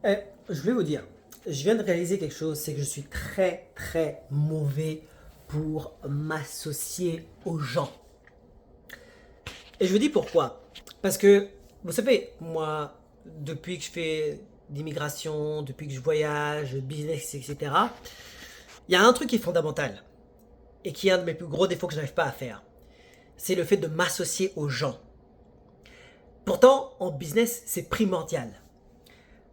Eh, je voulais vous dire, je viens de réaliser quelque chose, c'est que je suis très très mauvais pour m'associer aux gens. Et je vous dis pourquoi. Parce que, vous savez, moi, depuis que je fais l'immigration, depuis que je voyage, business, etc., il y a un truc qui est fondamental et qui est un de mes plus gros défauts que je n'arrive pas à faire. C'est le fait de m'associer aux gens. Pourtant, en business, c'est primordial.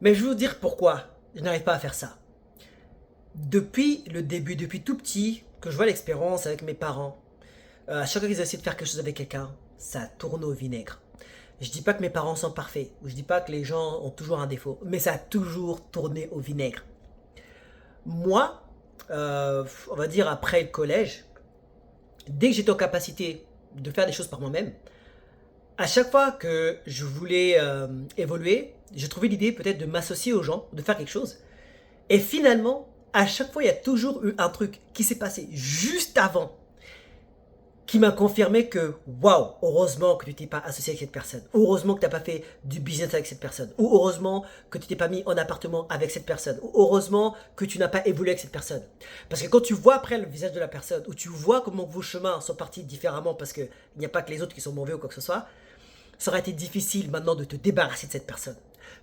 Mais je vais vous dire pourquoi je n'arrive pas à faire ça. Depuis le début, depuis tout petit, que je vois l'expérience avec mes parents, à chaque fois qu'ils essaient de faire quelque chose avec quelqu'un, ça tourne au vinaigre. Je dis pas que mes parents sont parfaits, ou je dis pas que les gens ont toujours un défaut, mais ça a toujours tourné au vinaigre. Moi, on va dire après le collège, dès que j'étais en capacité de faire des choses par moi-même, à chaque fois que je voulais évoluer, j'ai trouvé l'idée peut-être de m'associer aux gens, de faire quelque chose. Et finalement, à chaque fois, il y a toujours eu un truc qui s'est passé juste avant qui m'a confirmé que waouh, heureusement que tu t'es pas associé avec cette personne, heureusement que tu n'as pas fait du business avec cette personne, ou heureusement que tu t'es pas mis en appartement avec cette personne, ou heureusement que tu n'as pas évolué avec cette personne. Parce que quand tu vois après le visage de la personne, ou tu vois comment vos chemins sont partis différemment parce qu'il n'y a pas que les autres qui sont mauvais ou quoi que ce soit, ça aurait été difficile maintenant de te débarrasser de cette personne.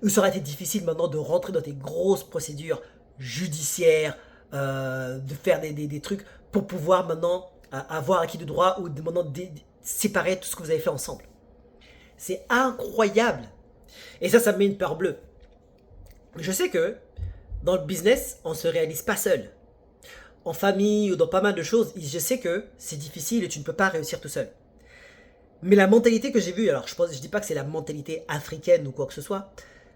Ou ça aurait été difficile maintenant de rentrer dans tes grosses procédures judiciaires, de faire des trucs pour pouvoir maintenant avoir acquis de droit ou de maintenant séparer tout ce que vous avez fait ensemble. C'est incroyable. Et ça me met une peur bleue. Je sais que dans le business, on ne se réalise pas seul. En famille ou dans pas mal de choses, je sais que c'est difficile et tu ne peux pas réussir tout seul. Mais la mentalité que j'ai vue, alors je dis pas que c'est la mentalité africaine ou quoi que ce soit,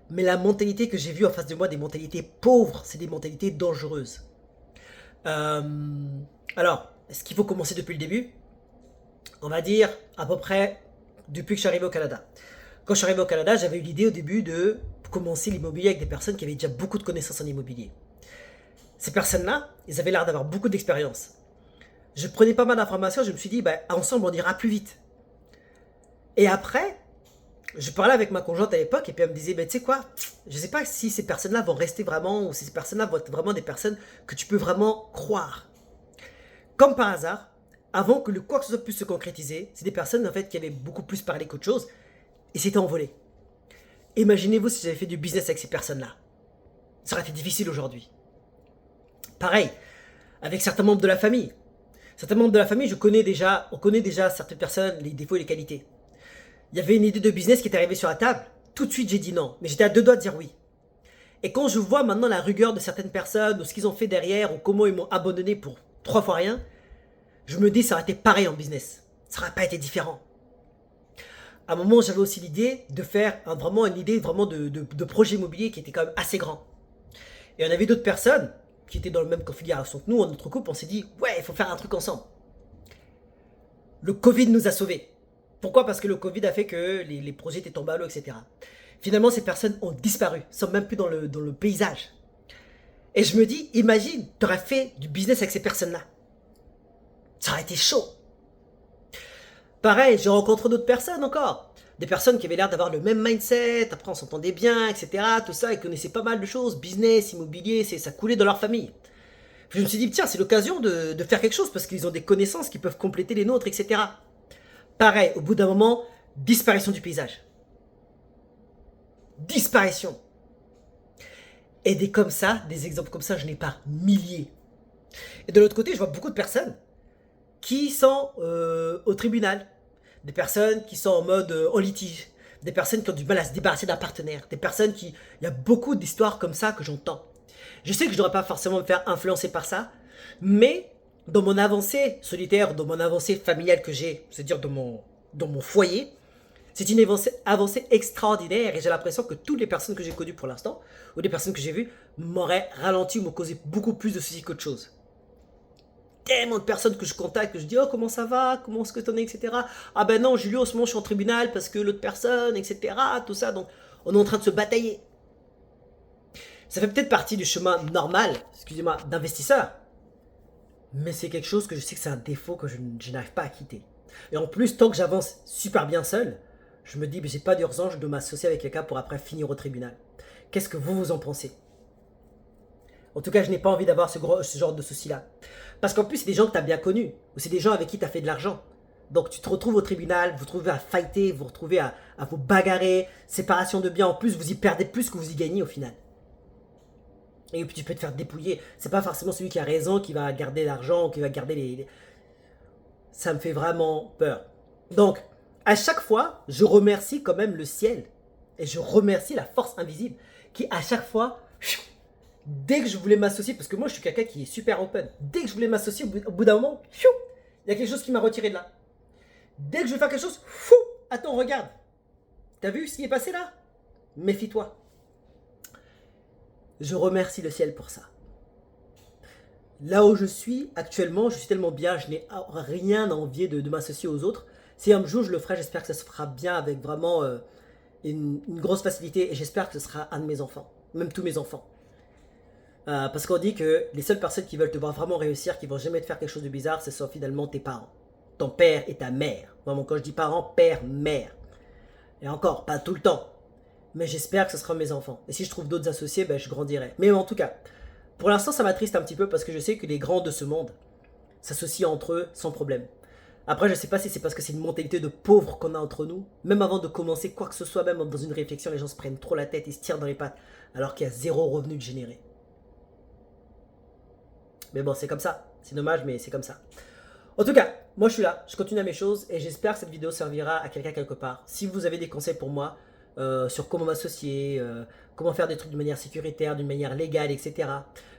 mais la mentalité que j'ai vue en face de moi, des mentalités pauvres, c'est des mentalités dangereuses. Euh, alors, est-ce qu'il faut commencer depuis le début? On va dire à peu près depuis que je suis arrivé au Canada. Quand je suis arrivé au Canada, j'avais eu l'idée au début de commencer l'immobilier avec des personnes qui avaient déjà beaucoup de connaissances en immobilier. Ces personnes-là, ils avaient l'air d'avoir beaucoup d'expérience. Je prenais pas mal d'informations, je me suis dit, bah, ensemble on ira plus vite. Et après, je parlais avec ma conjointe à l'époque et puis elle me disait, bah, tu sais quoi, je sais pas si ces personnes-là vont rester vraiment ou si ces personnes-là vont être vraiment des personnes que tu peux vraiment croire. Comme par hasard, avant que le quoi que ce soit puisse se concrétiser, c'est des personnes en fait qui avaient beaucoup plus parlé qu'autre chose et s'étaient envolées. Imaginez-vous si j'avais fait du business avec ces personnes-là. Ça aurait été difficile aujourd'hui. Pareil, avec certains membres de la famille. Certains membres de la famille, on connaît déjà certaines personnes, les défauts et les qualités. Il y avait une idée de business qui est arrivée sur la table. Tout de suite, j'ai dit non. Mais j'étais à deux doigts de dire oui. Et quand je vois maintenant la rigueur de certaines personnes, ou ce qu'ils ont fait derrière, ou comment ils m'ont abandonné pour trois fois rien, je me dis ça aurait été pareil en business. Ça n'aurait pas été différent. À un moment, j'avais aussi l'idée de faire vraiment une idée vraiment de projet immobilier qui était quand même assez grand. Et on avait d'autres personnes qui étaient dans le même configuration que nous, en notre couple, on s'est dit ouais, il faut faire un truc ensemble. Le Covid nous a sauvés. Pourquoi? Parce que le Covid a fait que les projets étaient tombés à l'eau, etc. Finalement, ces personnes ont disparu, sont même plus dans le paysage. Et je me dis, imagine, tu aurais fait du business avec ces personnes-là. Ça aurait été chaud. Pareil, j'ai rencontré d'autres personnes encore. Des personnes qui avaient l'air d'avoir le même mindset, après on s'entendait bien, etc. Tout ça, ils connaissaient pas mal de choses, business, immobilier, ça coulait dans leur famille. Puis je me suis dit, tiens, c'est l'occasion de faire quelque chose parce qu'ils ont des connaissances qui peuvent compléter les nôtres, etc. Pareil, au bout d'un moment, disparition du paysage. Disparition. Et des exemples comme ça, je n'ai pas milliers. Et de l'autre côté, je vois beaucoup de personnes qui sont au tribunal, des personnes qui sont en mode en litige, des personnes qui ont du mal à se débarrasser d'un partenaire, des personnes qui... Il y a beaucoup d'histoires comme ça que j'entends. Je sais que je ne devrais pas forcément me faire influencer par ça, mais dans mon avancée solitaire, dans mon avancée familiale que j'ai, c'est-à-dire dans mon foyer, c'est une avancée extraordinaire et j'ai l'impression que toutes les personnes que j'ai connues pour l'instant, ou les personnes que j'ai vues, m'auraient ralenti ou m'ont causé beaucoup plus de soucis qu'autre chose. Tellement de personnes que je contacte, que je dis oh comment ça va, comment est-ce que t'en es, etc. Ah ben non Julio, en ce moment je suis en tribunal parce que l'autre personne, etc. Tout ça, donc on est en train de se batailler. Ça fait peut-être partie du chemin normal, excusez-moi, d'investisseur, mais c'est quelque chose que je sais que c'est un défaut que je n'arrive pas à quitter. Et en plus, tant que j'avance super bien seul, je me dis, mais j'ai pas d'urgence de m'associer avec quelqu'un pour après finir au tribunal. Qu'est-ce que vous en pensez? En tout cas, je n'ai pas envie d'avoir ce genre de souci-là. Parce qu'en plus, c'est des gens que tu as bien connus, ou c'est des gens avec qui tu as fait de l'argent. Donc tu te retrouves au tribunal, vous retrouvez à fighter, vous retrouvez à vous bagarrer, séparation de biens, en plus vous y perdez plus que vous y gagnez au final. Et puis tu peux te faire dépouiller. C'est pas forcément celui qui a raison qui va garder l'argent, qui va garder les... Ça me fait vraiment peur. Donc, à chaque fois, je remercie quand même le ciel. Et je remercie la force invisible qui, à chaque fois, dès que je voulais m'associer, parce que moi je suis quelqu'un qui est super open, dès que je voulais m'associer, au bout d'un moment, il y a quelque chose qui m'a retiré de là. Dès que je vais faire quelque chose, attends, regarde. T'as vu ce qui est passé là? Méfie-toi. Je remercie le ciel pour ça. Là où je suis actuellement, je suis tellement bien, je n'ai rien à envier de m'associer aux autres. Si un jour je le ferai, j'espère que ça se fera bien avec vraiment une grosse facilité et j'espère que ce sera un de mes enfants, même tous mes enfants. Parce qu'on dit que les seules personnes qui veulent te voir vraiment réussir, qui vont jamais te faire quelque chose de bizarre, ce sont finalement tes parents. Ton père et ta mère. Vraiment, quand je dis parents, père, mère. Et encore, pas tout le temps. Mais j'espère que ce sera mes enfants. Et si je trouve d'autres associés, ben, je grandirai. Mais en tout cas, pour l'instant, ça m'attriste un petit peu parce que je sais que les grands de ce monde s'associent entre eux sans problème. Après, je ne sais pas si c'est parce que c'est une mentalité de pauvre qu'on a entre nous. Même avant de commencer quoi que ce soit, même dans une réflexion, les gens se prennent trop la tête et se tirent dans les pattes alors qu'il y a zéro revenu de générer. Mais bon, c'est comme ça. C'est dommage, mais c'est comme ça. En tout cas, moi je suis là, je continue à mes choses et j'espère que cette vidéo servira à quelqu'un quelque part. Si vous avez des conseils pour moi sur comment m'associer, comment faire des trucs de manière sécuritaire, d'une manière légale, etc.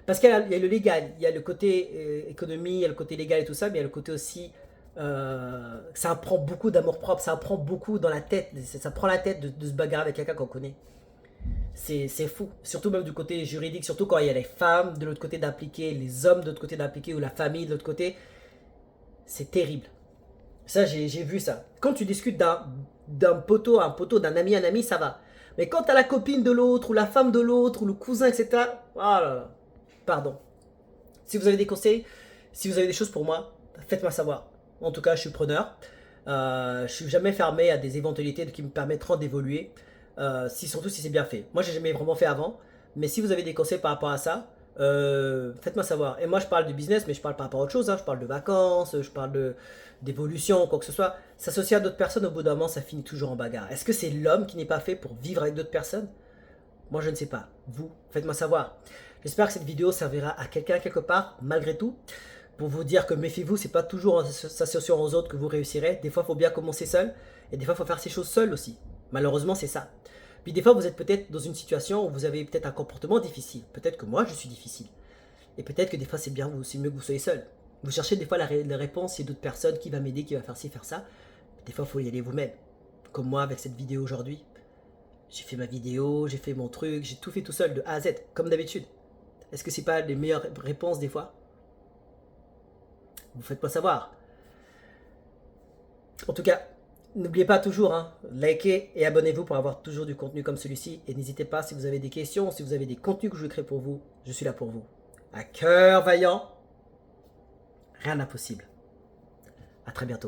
Parce qu'il y a le légal, il y a le côté économie, il y a le côté légal et tout ça, mais il y a le côté aussi, ça prend beaucoup d'amour propre, ça prend beaucoup dans la tête, ça prend la tête de se bagarrer avec quelqu'un qu'on connaît. C'est fou, surtout même du côté juridique, surtout quand il y a les femmes de l'autre côté d'impliquer, les hommes de l'autre côté d'impliquer ou la famille de l'autre côté. C'est terrible. Ça, j'ai vu ça. Quand tu discutes d'un poteau à un poteau, d'un ami à un ami, ça va. Mais quand t'as la copine de l'autre, ou la femme de l'autre, ou le cousin, etc. Oh là là. Pardon. Si vous avez des conseils, si vous avez des choses pour moi, faites-moi savoir. En tout cas, je suis preneur. Je suis jamais fermé à des éventualités qui me permettront d'évoluer. Surtout si c'est bien fait. Moi, j'ai jamais vraiment fait avant. Mais si vous avez des conseils par rapport à ça, faites-moi savoir. Et moi, je parle du business, mais je parle par rapport à autre chose. Hein. Je parle de vacances, je parle d'évolution, quoi que ce soit. S'associer à d'autres personnes, au bout d'un moment, ça finit toujours en bagarre. Est-ce que c'est l'homme qui n'est pas fait pour vivre avec d'autres personnes? Moi, je ne sais pas. Vous, faites-moi savoir. J'espère que cette vidéo servira à quelqu'un quelque part, malgré tout, pour vous dire que méfiez-vous, c'est pas toujours en s'associant aux autres que vous réussirez. Des fois, il faut bien commencer seul, et des fois, il faut faire ces choses seul aussi. Malheureusement, c'est ça. Puis des fois, vous êtes peut-être dans une situation où vous avez peut-être un comportement difficile. Peut-être que moi, je suis difficile. Et peut-être que des fois, c'est mieux que vous soyez seul. Vous cherchez des fois la réponse, c'est d'autres personnes qui va m'aider, qui va faire ci, faire ça. Des fois, il faut y aller vous-même. Comme moi avec cette vidéo aujourd'hui. J'ai fait ma vidéo, j'ai fait mon truc, j'ai tout fait tout seul de A à Z, comme d'habitude. Est-ce que c'est pas les meilleures réponses des fois? Vous faites pas savoir. En tout cas, n'oubliez pas toujours, hein, likez et abonnez-vous pour avoir toujours du contenu comme celui-ci. Et n'hésitez pas si vous avez des questions, si vous avez des contenus que je crée pour vous, je suis là pour vous. À cœur vaillant, rien d'impossible. À très bientôt.